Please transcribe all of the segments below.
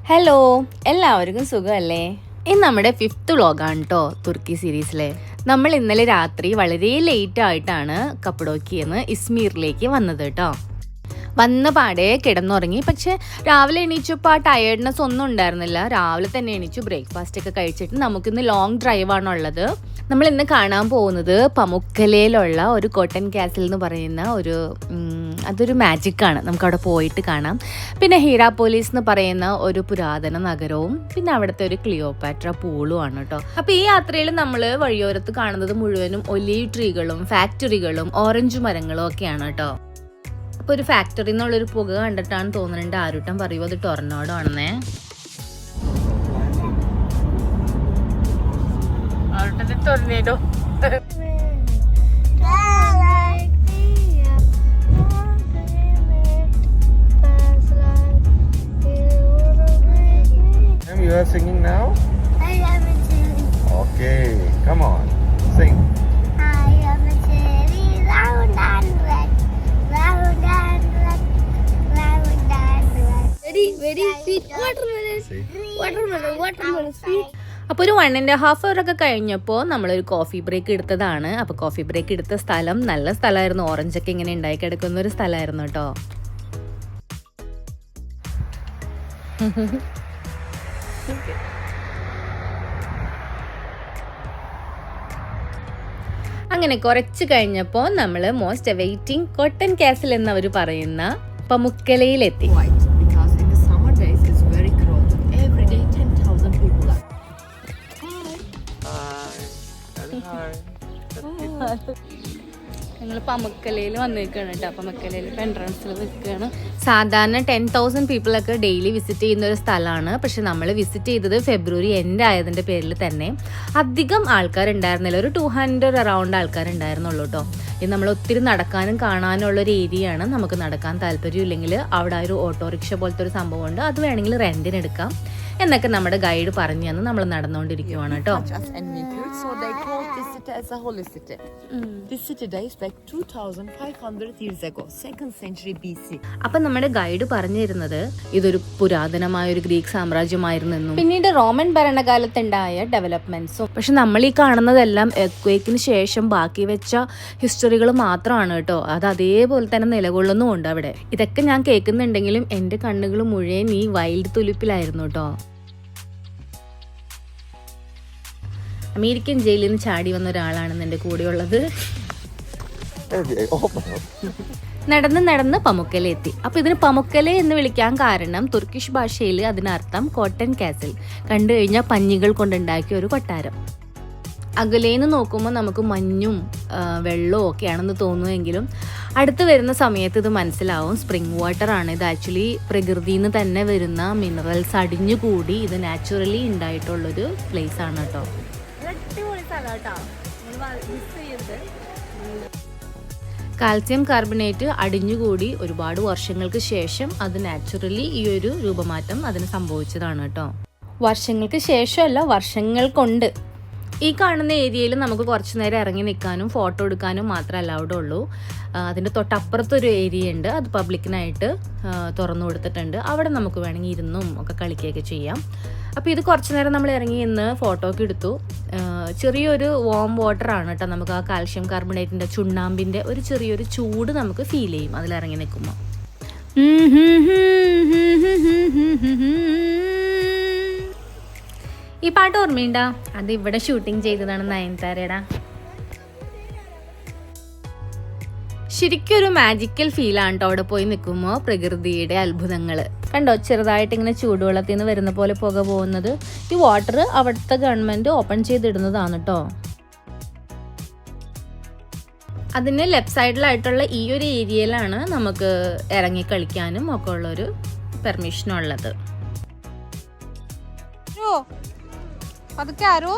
Hello, എല്ലാവർക്കും സുഖമല്ലേ? ഇന്ന് നമ്മുടെ 5th വ്ളോഗാണ് കേട്ടോ തുർക്കി സീരീസിലെ. നമ്മൾ ഇന്നലെ രാത്രി വളരെ ലേറ്റ് ആയിട്ടാണ് കപ്പഡോക്കിയെന്ന് ഇസ്മീറിലേക്ക് വന്നത് കേട്ടോ. വന്ന പാടെ കിടന്നുറങ്ങി. പക്ഷെ രാവിലെ എണീച്ചപ്പോൾ ആ ടയേർഡ്നെസ് ഒന്നും ഉണ്ടായിരുന്നില്ല. രാവിലെ തന്നെ എണീച്ചു, ബ്രേക്ക്ഫാസ്റ്റ് ഒക്കെ കഴിച്ചിട്ട് നമുക്കിന്ന് ലോങ് ഡ്രൈവാണുള്ളത്. നമ്മൾ ഇന്ന് കാണാൻ പോകുന്നത് പമുക്കലയിലുള്ള ഒരു കോട്ടൺ കാസിൽ എന്ന് പറയുന്ന അതൊരു മാജിക്കാണ്. നമുക്കവിടെ പോയിട്ട് കാണാം. പിന്നെ ഹീറാപോലിസ് എന്ന് പറയുന്ന ഒരു പുരാതന നഗരവും പിന്നെ അവിടുത്തെ ഒരു ക്ലിയോപാട്ര പൂളും ആണ് കേട്ടോ. അപ്പോൾ ഈ യാത്രയിൽ നമ്മൾ വഴിയോരത്ത് കാണുന്നത് മുഴുവനും ഒലീവ് ട്രീകളും ഫാക്ടറികളും ഓറഞ്ച് മരങ്ങളും ഒക്കെയാണ് കേട്ടോ. അപ്പോൾ ഒരു ഫാക്ടറി എന്നുള്ളൊരു പുക കണ്ടിട്ടാണ് തോന്നുന്നുണ്ട് ആരുട്ടം പറയുമോ അത് tornado ആണെന്നേ. ടൊർണേഡോ You are singing now? I am a cherry. Okay, come on, sing. I am a cherry, round and red, round and red, round and red. Very sweet watermelon sweet. അപ്പോൾ ഒരു 1.5 hour ഒക്കെ കഴിഞ്ഞപ്പോൾ നമ്മളൊരു coffee break എടുത്തതാണ്. അപ്പോൾ coffee break എടുത്ത സ്ഥലം നല്ല സ്ഥലമായിരുന്നു. ഓറഞ്ചൊക്കെ ഇങ്ങനെ ഉണ്ടായി കിടക്കുന്ന ഒരു സ്ഥലമായിരുന്നു കേട്ടോ. അങ്ങനെ കുറച്ച് കഴിഞ്ഞപ്പോൾ നമ്മൾ മോസ്റ്റ് അവൈറ്റിംഗ് കോട്ടൺ കാസിൽ എന്നവർ പറയുന്ന പമുക്കലയിലെത്തി. Because in the summer days it's very crowded. Every day 10,000 people are. ഞങ്ങൾ പമുക്കലയിൽ വന്നിരിക്കുകയാണ് കേട്ടോ. പമുക്കലയിൽ എൻട്രൻസിൽ നിൽക്കുകയാണ്. സാധാരണ 10,000 പീപ്പിളൊക്കെ ഡെയിലി വിസിറ്റ് ചെയ്യുന്ന ഒരു സ്ഥലമാണ്. പക്ഷെ നമ്മൾ വിസിറ്റ് ചെയ്തത് ഫെബ്രുവരി എൻഡ് ആയതിൻ്റെ പേരിൽ തന്നെ അധികം ആൾക്കാരുണ്ടായിരുന്നില്ല. ഒരു 200 അറൗണ്ട് ആൾക്കാരുണ്ടായിരുന്നുള്ളൂ കേട്ടോ. ഇത് നമ്മൾ ഒത്തിരി നടക്കാനും കാണാനും ഉള്ളൊരു ഏരിയയാണ്. നമുക്ക് നടക്കാൻ താല്പര്യമില്ലെങ്കിൽ അവിടെ ഒരു ഓട്ടോറിക്ഷ പോലത്തെ ഒരു സംഭവമുണ്ട്, അത് വേണമെങ്കിൽ റെൻറ്റിന് എടുക്കാം എന്നൊക്കെ നമ്മുടെ ഗൈഡ് പറഞ്ഞു തന്ന് നമ്മൾ നടന്നുകൊണ്ടിരിക്കുവാണ് കേട്ടോ. So they call this city as a holy city. This city dates back 2,500 years ago, 2nd century BC. അപ്പം നമ്മുടെ ഗൈഡ് പറഞ്ഞു തരുന്നത് ഇതൊരു പുരാതനമായ ഒരു ഗ്രീക്ക് സാമ്രാജ്യമായിരുന്നെന്നും പിന്നീട് റോമൻ ഭരണകാലത്തുണ്ടായ ഡെവലപ്മെന്റ്സും. പക്ഷെ നമ്മൾ ഈ കാണുന്നതെല്ലാം എർത്ത്ക്വേക്കിന് ശേഷം ബാക്കി വെച്ച ഹിസ്റ്ററികൾ മാത്രമാണ് കേട്ടോ. അത് അതേപോലെ തന്നെ നിലകൊള്ളുന്നുമുണ്ട് അവിടെ. ഇതൊക്കെ ഞാൻ കേൾക്കുന്നുണ്ടെങ്കിലും എൻ്റെ കണ്ണുകൾ മുഴുവൻ ഈ വൈൽഡ് തുലിപ്പിലായിരുന്നു കേട്ടോ. അമേരിക്കൻ ജയിലിൽ നിന്ന് ചാടി വന്ന ഒരാളാണ് എൻ്റെ കൂടെയുള്ളത്. നടന്ന് പമുക്കല എത്തി. അപ്പോൾ ഇതിന് പമുക്കല എന്ന് വിളിക്കാൻ കാരണം തുർക്കിഷ് ഭാഷയിൽ അതിനർത്ഥം കോട്ടൺ കാസിൽ, കണ്ടു കഴിഞ്ഞാൽ പഞ്ഞികൾ കൊണ്ടുണ്ടാക്കിയ ഒരു കൊട്ടാരം. അകലേന്ന് നോക്കുമ്പോൾ നമുക്ക് മഞ്ഞും വെള്ളവും ഒക്കെയാണെന്ന് തോന്നുമെങ്കിലും അടുത്ത് വരുന്ന സമയത്ത് ഇത് മനസ്സിലാവും സ്പ്രിംഗ് വാട്ടർ ആണ്. ഇത് ആക്ച്വലി പ്രകൃതിയിൽ നിന്ന് തന്നെ വരുന്ന മിനറൽസ് അടിഞ്ഞുകൂടി ഇത് നാച്ചുറലി ഉണ്ടായിട്ടുള്ളൊരു പ്ലേസ് ആണ് കേട്ടോ. കാൽസ്യം കാർബണേറ്റ് അടിഞ്ഞുകൂടി ഒരുപാട് വർഷങ്ങൾക്ക് ശേഷം അത് നാച്ചുറലി ഈ ഒരു രൂപമാറ്റം അതിന് സംഭവിച്ചതാണ് കേട്ടോ. വർഷങ്ങൾക്ക് ശേഷമല്ല, വർഷങ്ങൾ കൊണ്ട്. ഈ കാണുന്ന ഏരിയയിൽ നമുക്ക് കുറച്ച് നേരം ഇറങ്ങി നിൽക്കാനും ഫോട്ടോ എടുക്കാനും മാത്രമേ അലൗഡ് ഉള്ളൂ. അതിൻ്റെ തൊട്ടപ്പുറത്തൊരു ഏരിയ ഉണ്ട്, അത് പബ്ലിക്കിനായിട്ട് തുറന്നു കൊടുത്തിട്ടുണ്ട്. അവിടെ നമുക്ക് വേണമെങ്കിൽ ഇരുന്നും ഒക്കെ കളിക്കുകയൊക്കെ ചെയ്യാം. അപ്പോൾ ഇത് കുറച്ച് നേരം നമ്മൾ ഇറങ്ങി ഇന്ന് ഫോട്ടോ ഒക്കെ എടുത്തു. ചെറിയൊരു വാം വാട്ടറാണ് കേട്ടോ. നമുക്ക് ആ കാൽഷ്യം കാർബണേറ്റിൻ്റെ ചുണ്ണാമ്പിൻ്റെ ഒരു ചെറിയൊരു ചൂട് നമുക്ക് ഫീൽ ചെയ്യും അതിലിറങ്ങി നിൽക്കുമ്പോൾ. ഈ പാട്ട് ഓർമ്മയുണ്ടാ? അത് ഇവിടെ ഷൂട്ടിംഗ് ചെയ്തതാണ് നയൻതാരയുടെ. ശരിക്കും ഒരു മാജിക്കൽ ഫീലാണ് കേട്ടോ അവിടെ പോയി നിൽക്കുമ്പോൾ. പ്രകൃതിയുടെ അത്ഭുതങ്ങൾ കണ്ടോ, ചെറുതായിട്ട് ഇങ്ങനെ ചൂടുവെള്ളത്തിൽ നിന്ന് വരുന്ന പോലെ പുക പോകുന്നത്. ഈ വാട്ടർ അവിടുത്തെ ഗവൺമെൻറ് ഓപ്പൺ ചെയ്തിടുന്നതാണ് കേട്ടോ. അതിന് ലെഫ്റ്റ് സൈഡിലായിട്ടുള്ള ഈ ഒരു ഏരിയയിലാണ് നമുക്ക് ഇറങ്ങി കളിക്കാനും ഒക്കെ ഉള്ളൊരു പെർമിഷനുള്ളത്. അതൊക്കെ ആരോ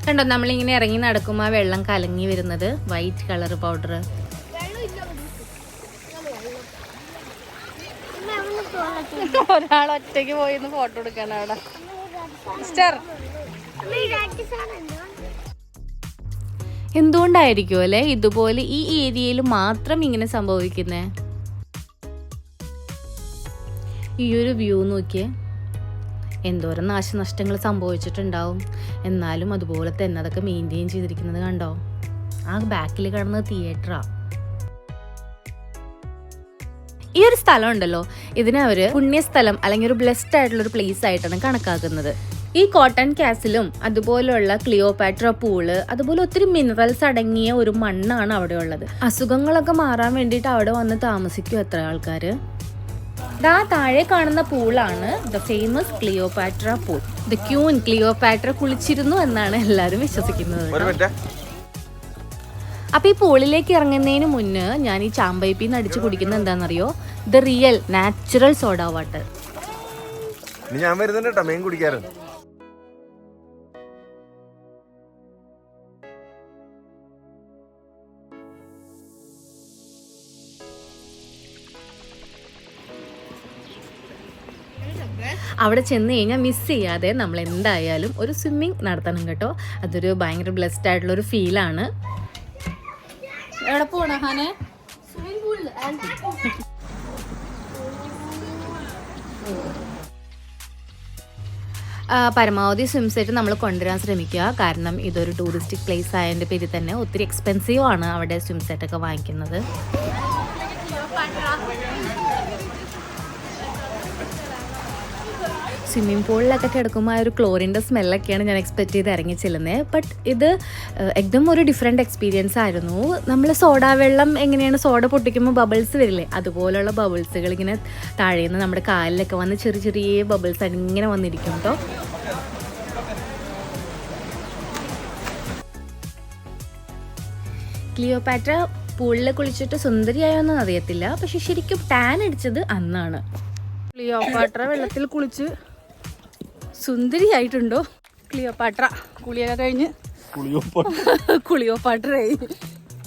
കണ്ടോ, നമ്മളിങ്ങനെ ഇറങ്ങി നടക്കുമ്പോൾ ആ വെള്ളം കലങ്ങി വരുന്നത് വൈറ്റ് കളർ പൗഡർ. ഒരാൾ ഒറ്റയ്ക്ക് പോയി ഫോട്ടോ എടുക്കാണ് അവിടെ. എന്തുകൊണ്ടായിരിക്കും അല്ലേ ഇതുപോലെ ഈ ഏരിയയിൽ മാത്രം ഇങ്ങനെ സംഭവിക്കുന്നേ? ഈ ഒരു വ്യൂ നോക്കിയേ, എന്തോരം നാശനഷ്ടങ്ങൾ സംഭവിച്ചിട്ടുണ്ടാവും. എന്നാലും അതുപോലെ തന്നെ അതൊക്കെ മെയിൻറ്റെയിൻ ചെയ്തിരിക്കുന്നത് കണ്ടോ? ആ ബാക്കിൽ കാണുന്നത് തിയേറ്ററാ. ഈ ഒരു സ്ഥലം ഉണ്ടല്ലോ, ഇതിനവര് പുണ്യസ്ഥലം അല്ലെങ്കിൽ ഒരു ബ്ലെസ്ഡ് ആയിട്ടുള്ള ഒരു പ്ലേസ് ആയിട്ടാണ് കണക്കാക്കുന്നത്. ഈ കോട്ടൺ കാസിലും അതുപോലെയുള്ള ക്ലിയോപാട്ര പൂള്, അതുപോലെ ഒത്തിരി മിനറൽസ് അടങ്ങിയ ഒരു മണ്ണാണ് അവിടെ ഉള്ളത്. അസുഖങ്ങളൊക്കെ മാറാൻ വേണ്ടിയിട്ട് അവിടെ വന്ന് താമസിക്കും എത്ര ആൾക്കാര്. ദാ താഴെ കാണുന്ന പൂളാണ് the famous Cleopatra pool. The queen Cleopatra കുളിച്ചിരുന്നു എന്നാണ് എല്ലാവരും വിശ്വസിക്കുന്നത്. അപ്പൊ ഈ പൂളിലേക്ക് ഇറങ്ങുന്നതിന് മുന്നേ ഞാൻ ഈ ചാമ്പൈപ്പിൽ നിന്ന് അടിച്ചു കുടിക്കുന്നത് എന്താണെന്നറിയോ? The real natural soda water. ഞാൻ വരുന്നുണ്ട് കേട്ടോ മെയിൻ കുടിക്കാറ്. അവിടെ ചെന്ന് കഴിഞ്ഞാൽ മിസ് ചെയ്യാതെ നമ്മൾ എന്തായാലും ഒരു സ്വിമ്മിങ് നടത്തണം കേട്ടോ. അതൊരു ഭയങ്കര ബ്ലെസ്ഡ് ആയിട്ടുള്ള ഒരു ഫീലാണ്. എവിടെ പോണ ഹാനെ? പരമാവധി സ്വിം സെറ്റ് നമ്മൾ കൊണ്ടുവരാൻ ശ്രമിക്കുക. കാരണം ഇതൊരു ടൂറിസ്റ്റിക് പ്ലേസ് ആയതിൻ്റെ പേരിൽ തന്നെ ഒത്തിരി എക്സ്പെൻസീവ് ആണ് അവിടെ സ്വിം സെറ്റൊക്കെ വാങ്ങിക്കുന്നത്. സ്വിമ്മിംഗ് പൂളിലൊക്കെ കിടക്കുമ്പോൾ ആ ഒരു ക്ലോറിൻ്റെ സ്മെല്ലൊക്കെയാണ് ഞാൻ എക്സ്പെക്റ്റ് ചെയ്ത് ഇറങ്ങി ചെല്ലുന്നത്. ബട്ട് ഇത് എക്ദം ഒരു ഡിഫറെൻറ്റ് എക്സ്പീരിയൻസ് ആയിരുന്നു. നമ്മൾ സോഡ വെള്ളം എങ്ങനെയാണ് സോഡ പൊട്ടിക്കുമ്പോൾ ബബിൾസ് വരില്ലേ, അതുപോലുള്ള ബബിൾസുകൾ ഇങ്ങനെ താഴേന്ന് നമ്മുടെ കാലിലൊക്കെ വന്ന് ചെറിയ ചെറിയ ബബിൾസ് ഇങ്ങനെ വന്നിരിക്കും കേട്ടോ. ക്ലിയോപാട്ര പൂളിൽ കുളിച്ചിട്ട് സുന്ദരിയായൊന്നും അറിയത്തില്ല, പക്ഷെ ശരിക്കും ടാൻ അടിച്ചത് അന്നാണ്. ക്ലിയോപാട്ര വെള്ളത്തിൽ കുളിച്ച് സുന്ദരിയായിട്ടുണ്ടോ? ക്ലിയോപാട്ര കുളിയൊക്കെ കഴിഞ്ഞ് കുളിയോപാട്രയായി.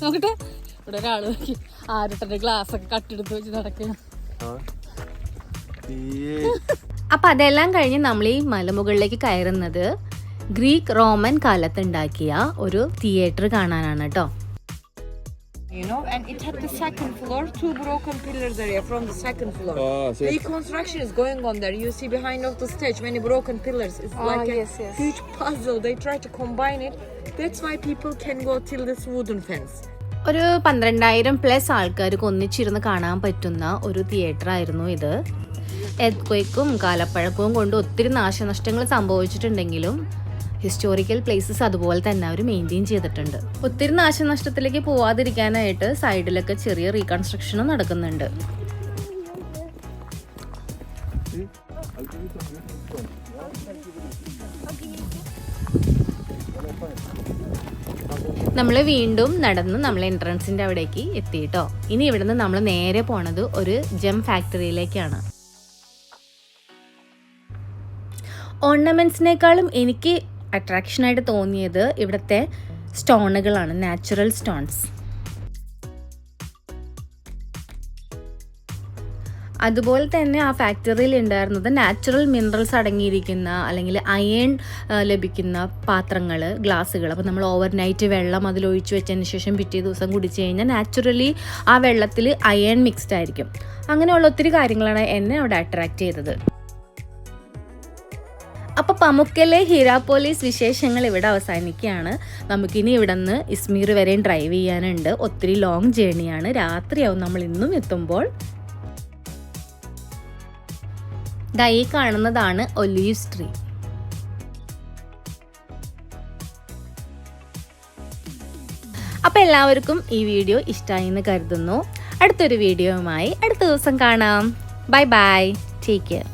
നോക്കട്ടെ, ഇവിടെ ഒരാള് നോക്കി ആരുടെ ഗ്ലാസ് ഒക്കെ കട്ടെടുത്ത് വെച്ച് നടക്കണം. അപ്പൊ അതെല്ലാം കഴിഞ്ഞ് നമ്മൾ ഈ മലമുകളിലേക്ക് കയറുന്നത് ഗ്രീക്ക് റോമൻ കാലത്ത് ഉണ്ടാക്കിയ ഒരു തിയേറ്റർ കാണാനാണ് കേട്ടോ. You know, and it had the second floor, 2 broken pillars area from the second floor. So Reconstruction is going on there. You see behind of the stage many broken pillars. It's like a huge puzzle. They try to combine it. That's why people can go till this wooden fence. ഒരു 12,000+ ആൾക്കാർക്ക് ഒന്നിച്ചിരുന്ന് കാണാൻ പറ്റുന്ന ഒരു theatre ആയിരുന്നു ഇത്. എർത്ത്ക്വേക്കും കാലപ്പഴക്കവും കൊണ്ട് ഒത്തിരി നാശനഷ്ടങ്ങൾ സംഭവിച്ചിട്ടുണ്ടെങ്കിലും ഹിസ്റ്റോറിക്കൽ പ്ലേസസ് അതുപോലെ തന്നെ അവർ മെയിൻറ്റെയിൻ ചെയ്തിട്ടുണ്ട്. ഒത്തിരി നാശനഷ്ടത്തിലേക്ക് പോവാതിരിക്കാനായിട്ട് സൈഡിലൊക്കെ ചെറിയ റീകൺസ്ട്രക്ഷനും നടക്കുന്നുണ്ട്. നമ്മൾ വീണ്ടും നടന്ന് നമ്മൾ എൻട്രൻസിൻ്റെ അവിടേക്ക് എത്തിയിട്ടോ. ഇനി ഇവിടുന്ന് നമ്മൾ നേരെ പോണത് ഒരു ജെം ഫാക്ടറിയിലേക്കാണ്. ഓർണമെന്റ്സിനേക്കാളും എനിക്ക് അട്രാക്ഷനായിട്ട് തോന്നിയത് ഇവിടുത്തെ സ്റ്റോണുകളാണ്, നാച്ചുറൽ സ്റ്റോൺസ്. അതുപോലെ തന്നെ ആ ഫാക്ടറിയിൽ ഉണ്ടായിരുന്നത് നാച്ചുറൽ മിനറൽസ് അടങ്ങിയിരിക്കുന്ന അല്ലെങ്കിൽ അയൺ ലഭിക്കുന്ന പാത്രങ്ങൾ, ഗ്ലാസ്സുകൾ. അപ്പോൾ നമ്മൾ ഓവർനൈറ്റ് വെള്ളം അതിലൊഴിച്ച് വെച്ചതിന് ശേഷം പിറ്റേ ദിവസം കുടിച്ചു കഴിഞ്ഞാൽ നാച്ചുറലി ആ വെള്ളത്തിൽ അയൺ മിക്സ്ഡ് ആയിരിക്കും. അങ്ങനെയുള്ള ഒത്തിരി കാര്യങ്ങളാണ് എന്നെ അവിടെ അട്രാക്റ്റ് ചെയ്തത്. അപ്പോൾ പമുക്കലെ ഹിരാപ്പോലിസ് വിശേഷങ്ങൾ ഇവിടെ അവസാനിക്കുകയാണ്. നമുക്കിനി ഇവിടെ നിന്ന് ഇസ്മീർ വരെയും ഡ്രൈവ് ചെയ്യാനുണ്ട്. ഒത്തിരി ലോങ് ജേണിയാണ്. രാത്രിയാവും നമ്മൾ ഇന്നും എത്തുമ്പോൾ. ദാ ഈ കാണുന്നതാണ് ഒലീവ്സ് ട്രീ. അപ്പോൾ എല്ലാവർക്കും ഈ വീഡിയോ ഇഷ്ടമായി എന്ന് കരുതുന്നു. അടുത്തൊരു വീഡിയോയുമായി അടുത്ത ദിവസം കാണാം. Bye bye, take care.